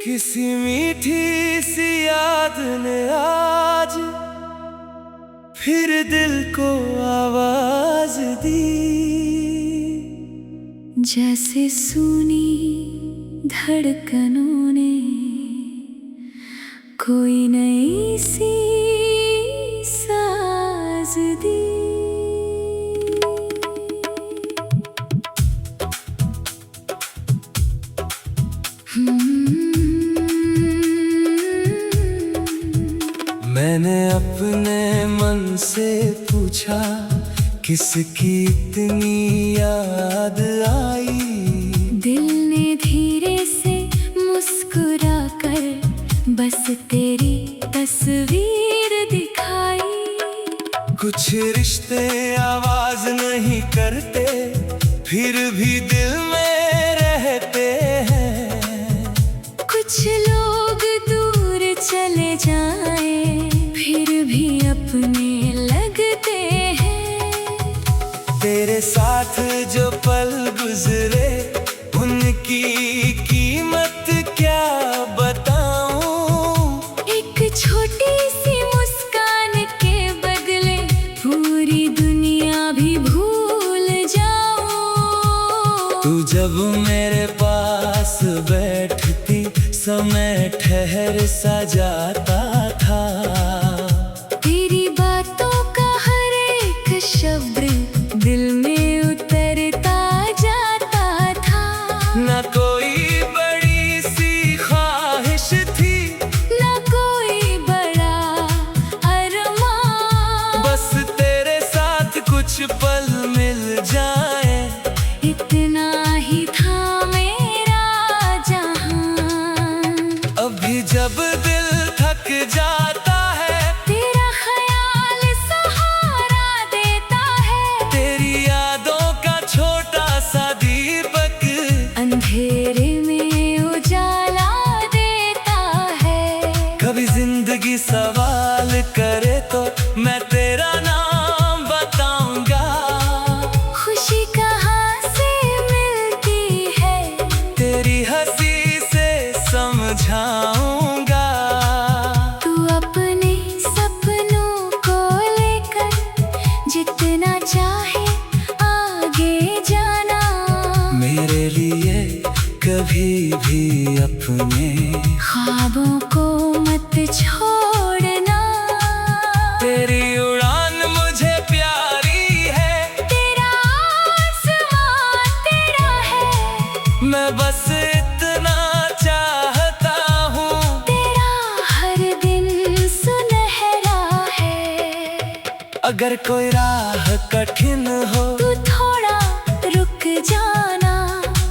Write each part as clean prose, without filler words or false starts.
किसी मीठी सी याद ने आज फिर दिल को आवाज दी। जैसे सुनी धड़कनों ने कोई नई सी साज दी। मैंने अपने मन से पूछा किसकी इतनी याद आई। दिल ने धीरे से मुस्कुरा कर बस तेरी तस्वीर दिखाई। कुछ रिश्ते आवाज नहीं करते फिर भी दिल में रहते हैं। कुछ लोग दूर चले जाएं फिर भी अपने लगते हैं। तेरे साथ जो पल गुजरे उनकी कीमत क्या बताऊं। एक छोटी सी मुस्कान के बदले पूरी दुनिया भी भूल जाऊं। तू जब मेरे पास बैठती समय ठहर सा जाता था। तेरी बातों का हर एक शब्द दिल में उतरता जाता था। न कोई बड़ी सी ख्वाहिश थी न कोई बड़ा अरमान। बस तेरे साथ कुछ पल मिल जाए इतना ही था मेरा जहां। अभी जब दिल थक जाता है तेरा ख्याल सहारा देता है। तेरी यादों का छोटा सा दीपक अंधेरे में उजाला देता है। कभी जिंदगी सवाल करे तो मैं तेरा नाम बताऊंगा। खुशी कहाँ से मिलती है तेरी हंसी से समझाऊंगा। तू अपने सपनों को लेकर जितना चाहे आगे जाना। मेरे लिए कभी भी अपने ख्वाबों को मत छोड़ना। तेरी उड़ान मुझे प्यारी है तेरा आसमां तेरा है। मैं बस इतना चाहता हूँ। तेरा हर दिन सुनहरा है। अगर कोई राह कठिन हो तू थोड़ा रुक जाना।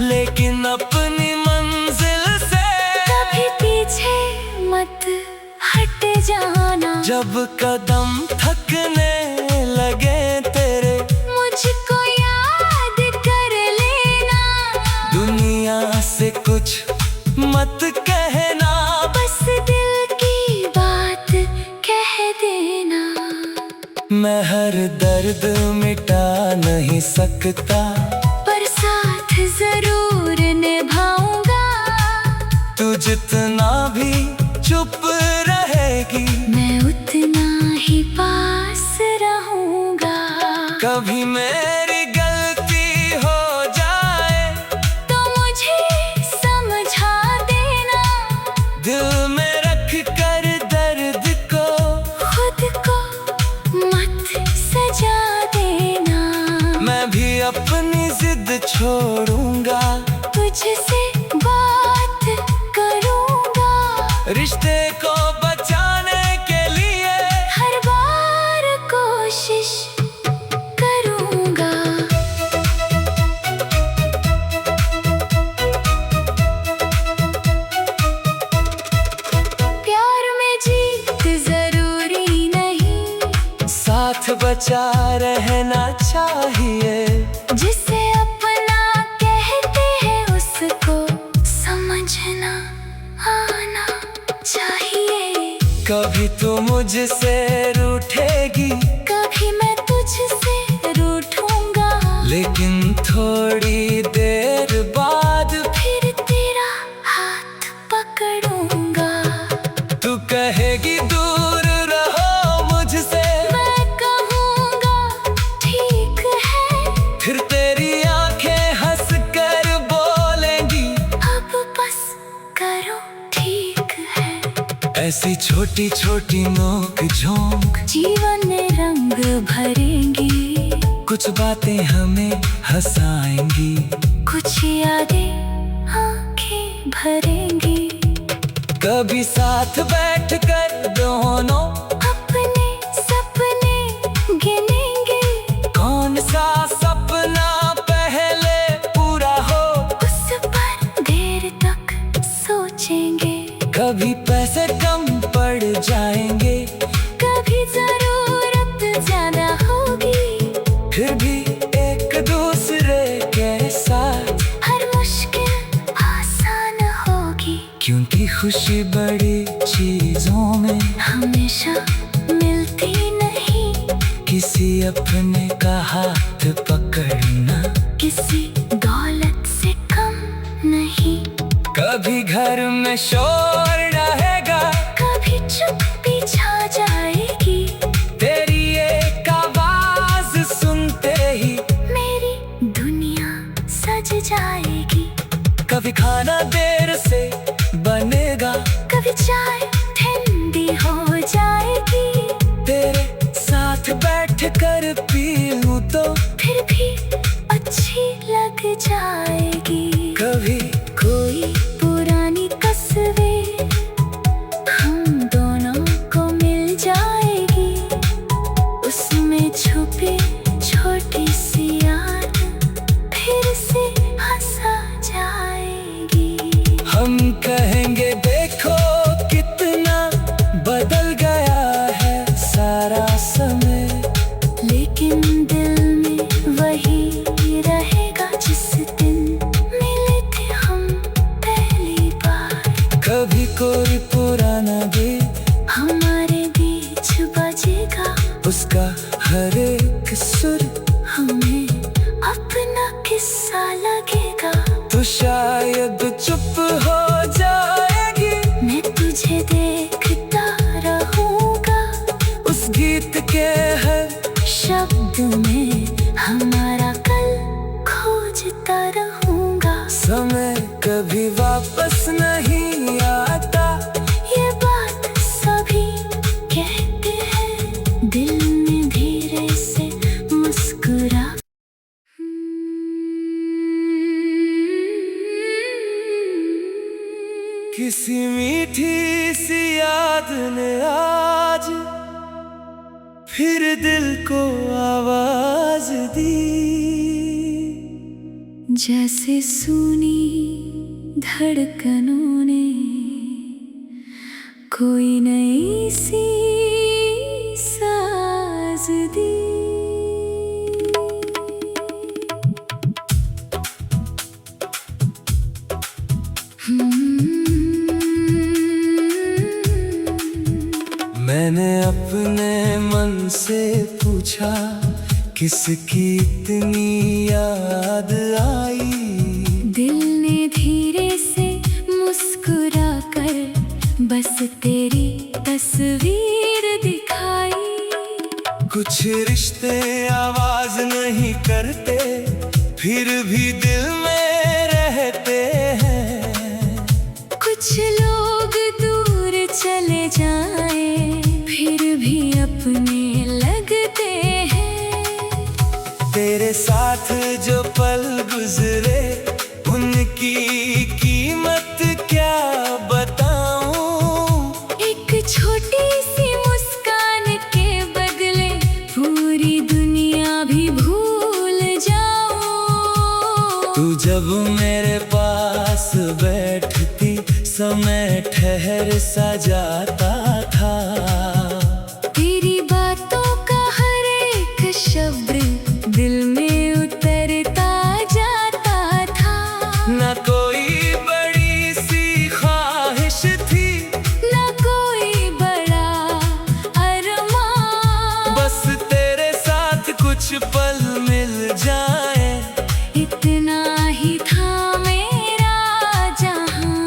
लेकिन अपनी मंजिल से कभी पीछे मत हट जाना। जब कदम थकने लगे तेरे मुझको याद कर लेना। दुनिया से कुछ मत कहना। बस दिल की बात कह देना। मैं हर दर्द मिटा नहीं सकता पर साथ जरूर निभाऊंगा। तू जितना भी चुप रहेगी मैं उतना ही पास रहूंगा। कभी मेरी गलती हो जाए तो मुझे समझा देना। दिल में रख कर दर्द को खुद को मत सजा देना। मैं भी अपनी जिद छोड़ूंगा। तुझसे बात करूंगा। रिश्ते को बचाने के लिए हर बार कोशिश करूंगा। प्यार में जीत जरूरी नहीं साथ बचा रहना चाहिए। जिसे अपना कहते हैं उसको समझना आना चाहिए। कभी तू मुझसे रूठेगी कभी मैं तुझसे रूठूंगा। लेकिन थोड़ी देर बाद फिर तेरा हाथ पकड़ ऐसी छोटी छोटी नोक झोंक जीवन में रंग भरेंगी। कुछ बातें हमें हंसाएंगी, कुछ यादें आंखें भरेंगी। कभी साथ बैठकर दोनों अपने सपने गिनेंगे। कौन सा सपना पहले पूरा हो, उस पर देर तक सोचेंगे। कभी पैसे कम पड़ जाएंगे, कभी जरूरत ज्यादा होगी, फिर भी एक दूसरे के साथ हर मुश्किल आसान होगी। क्योंकि खुशी बड़ी चीजों में हमेशा मिलती नहीं, किसी अपने का हाथ पकड़ना किसी दौलत से कम नहीं। कभी घर में शोर रहेगा, कभी चुप्पी छा जाएगी। तेरी एक आवाज सुनते ही मेरी दुनिया सज जाएगी। कभी खाना देर से बनेगा, कभी चाय ठंडी हो जाएगी। तेरे साथ बैठकर पी लूं तो फिर भी अच्छी लग जाएगी। कभी कोई पुरानी तस्वीर हम दोनों को मिल जाएगी। उसमें छुपी छोटी सी याद फिर से हंसा जाएगी। हम कहेंगे देखो कितना बदल गया है सारा समय, लेकिन दिल में वही रहेगा जिस दिन मिले थे हम पहली बार। कभी कोई पुराना गीत हमारे बीच बजेगा, उसका हर एक सुर हमें अपना किस्सा लगेगा। तो शायद चुप हो जाएगी, मैं तुझे देखता रहूंगा। उस गीत के हर शब्द में हमारा कल खोजता रहूंगा। समय कभी वापस नहीं आता, ये बात सभी कहते हैं, दिल में धीरे से मुस्कुरा। किसी मीठी सी याद ने आज फिर दिल को आवाज दी। जैसे सुनी धड़कनों ने कोई नई सी साज दी। मैंने अपने मन से पूछा किसकी इतनी याद आई। दिल ने धीरे से मुस्कुरा कर बस तेरी तस्वीर दिखाई। कुछ रिश्ते आवाज नहीं करते, फिर भी दिल में रहते हैं। कुछ लोग दूर चले जाएं, फिर भी अपने लगते हैं। तेरे साथ जो पल गुजरे उनकी कीमत क्या बताऊं। एक छोटी सी मुस्कान के बदले पूरी दुनिया भी भूल जाऊं। तू जब मेरे पास बैठती समय ठहर सा जाता था। तेरी बातों का हर एक शब्द दिल में उतरता जाता था। न कोई बड़ी सी ख्वाहिश थी, न कोई बड़ा अरमान, बस तेरे साथ कुछ पल मिल जाए, इतना ही था मेरा जहां।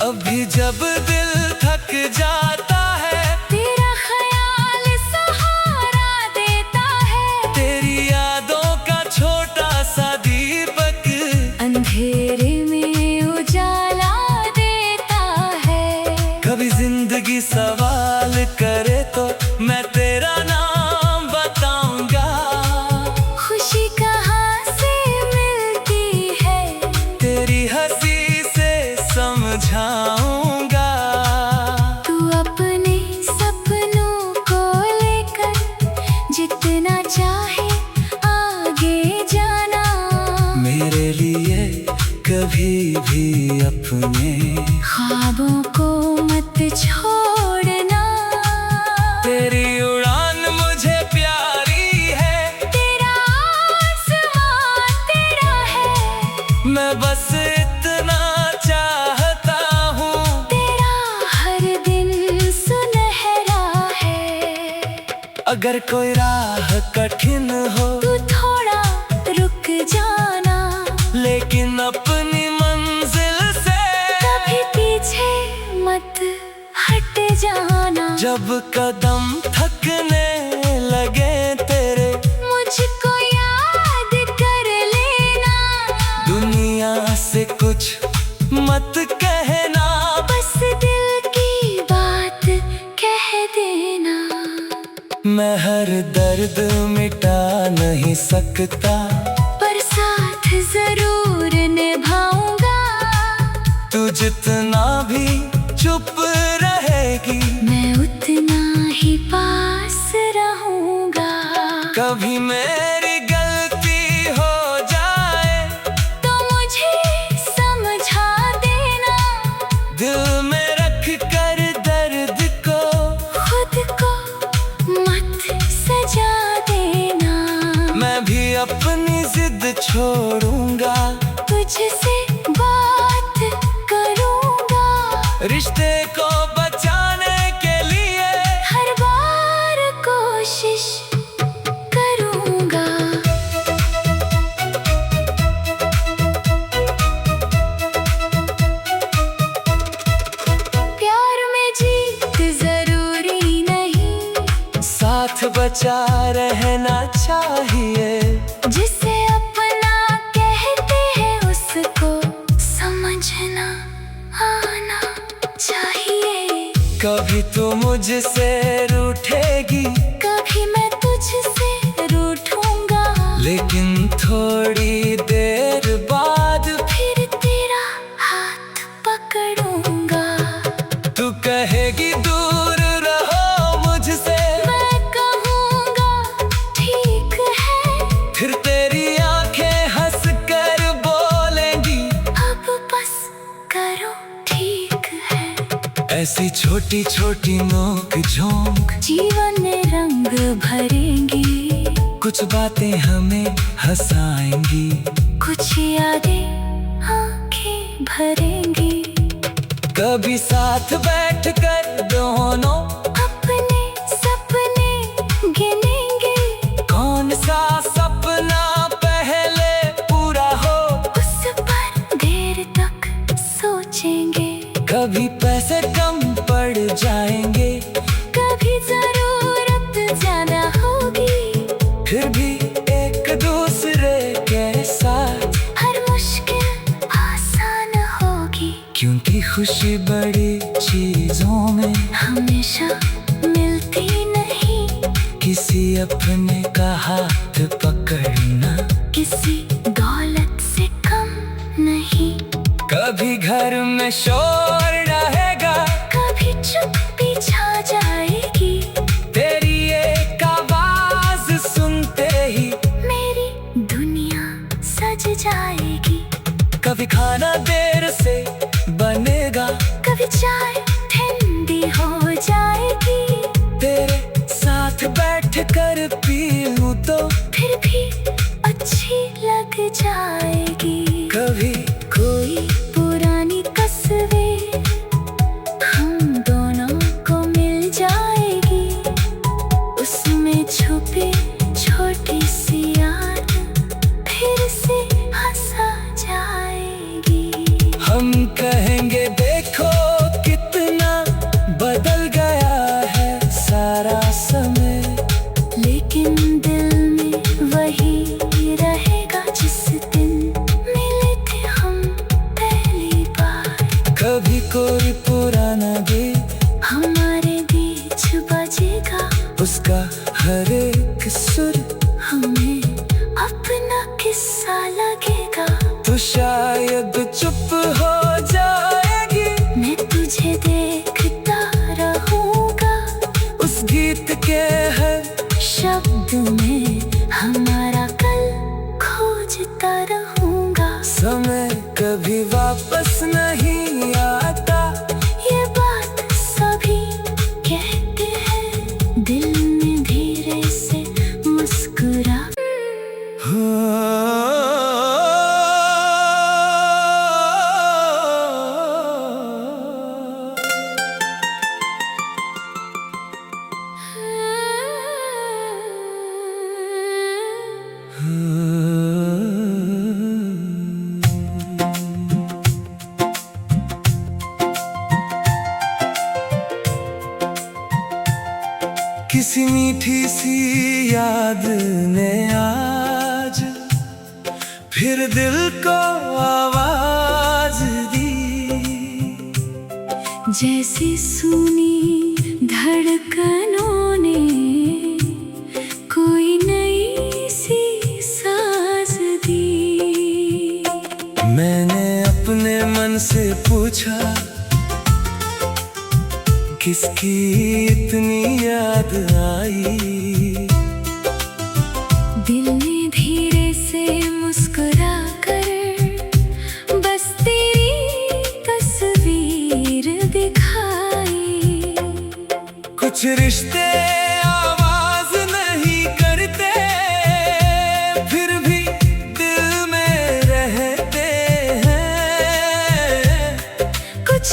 अभी जब दिल थक जाता है, तेरा ख्याल सहारा देता है। तेरी यादों का छोटा सा दीपक अंधेरे में उजाला देता है। कभी जिंदगी कभी भी अपने ख्वाबों को मत छोड़ना। तेरी उड़ान मुझे प्यारी है, तेरा आसमां तेरा है, मैं बस इतना चाहता हूँ। तेरा हर दिन सुनहरा है। अगर कोई राह कठिन हो तू थोड़ा रुक जाना, लेकिन अपनी मंजिल से कभी पीछे मत हट जाना। जब कदम थकने लगे तेरे, मुझको याद कर लेना। दुनिया से कुछ मत कहना, बस दिल की बात कह देना। मैं हर दर्द मिटा नहीं सकता, पर साथ जरूर निभाऊंगा। तू जितना भी चुप रहेगी, मैं उतना ही पास रहूंगा। कभी मेरी गलती हो जाए तो मुझे समझा देना। दिल में रख कर दर्द को खुद को मत सजा देना। मैं भी अपनी जिद छोड़ूंगा, तुझसे बात करूंगा। रिश्ते को बचाने के लिए हर बार कोशिश करूंगा। प्यार में जीत जरूरी नहीं, साथ बचा रहना चाहिए। जिसे अपना कहते हैं उसको समझना आना चाहिए। कभी तू मुझसे रूठेगी, कभी मैं तुझसे रूठूंगा, लेकिन थोड़ी देर बाद फिर तेरा हाथ पकड़ूंगा। तू कहेगी दूर रहो मुझसे, मैं कहूँगा ठीक है, फिर तेरी आंखें हंस कर बोलेंगी अब बस करो ठीक है। ऐसी छोटी छोटी नोक झोंक जीवन में रंग भरेंगी, कुछ बातें हमें हंसाएंगी, कुछ यादें आंखें भरेंगी। कभी साथ बैठकर दोनों अपने सपने गिनेंगे, कौन सा सपना पहले पूरा हो, उस पर देर तक सोचेंगे। कभी पैसे कम पड़ जाएंगे, कभी जरूरत ज्यादा होगी, फिर भी एक दूसरे के साथ हर मुश्किल आसान होगी। क्योंकि खुशी बड़ी चीजों में हमेशा मिलती नहीं, किसी अपने का हाथ पकड़ना किसी दौलत से कम नहीं। कभी घर में शोर रहेगा, कभी चुप्पी छा जाएगी, तेरी एक आवाज सुनते ही मेरी दुनिया सज जाएगी। कभी खाना देर से बनेगा, कभी चाय ठंडी हो जाएगी, तेरे साथ बैठ कर पी लूं तो फिर भी अच्छी लग जाएगी। कभी कोई पुरानी तस्वीर हम दोनों को मिल जाएगी, उसमें छुपी छोटी सी याद फिर से हंसा जाएगी। हम कहेंगे देखो कितना बदल गया है सारा समय, लेकिन दिल में वही रहेगा जिस दिन मिले थे हम पहली बार। कभी कोई पुराना गीत हमारे बीच बजेगा, उसका हर एक सुर हमें अपना किस्सा लगेगा। तो शायद चुप हो जाएगी, मैं तुझे देखता रहूंगा, उस गीत के हर शब्द में हमारा कल खोजता रहूंगा। समय कभी कभी वापस नहीं आता। ये बात सभी कहते हैं, दिल में धीरे से मुस्कुरा। किसी मीठी सी याद ने आज फिर दिल को आवाज दी। जैसी सुनी धड़कनों ने कोई नई सी सांस दी। मैंने अपने मन से पूछा, किसकी इतनी याद आई। दिल ने धीरे से मुस्कुरा कर बस तेरी तस्वीर दिखाई। कुछ रिश्ते आवाज नहीं करते, फिर भी दिल में रहते हैं। कुछ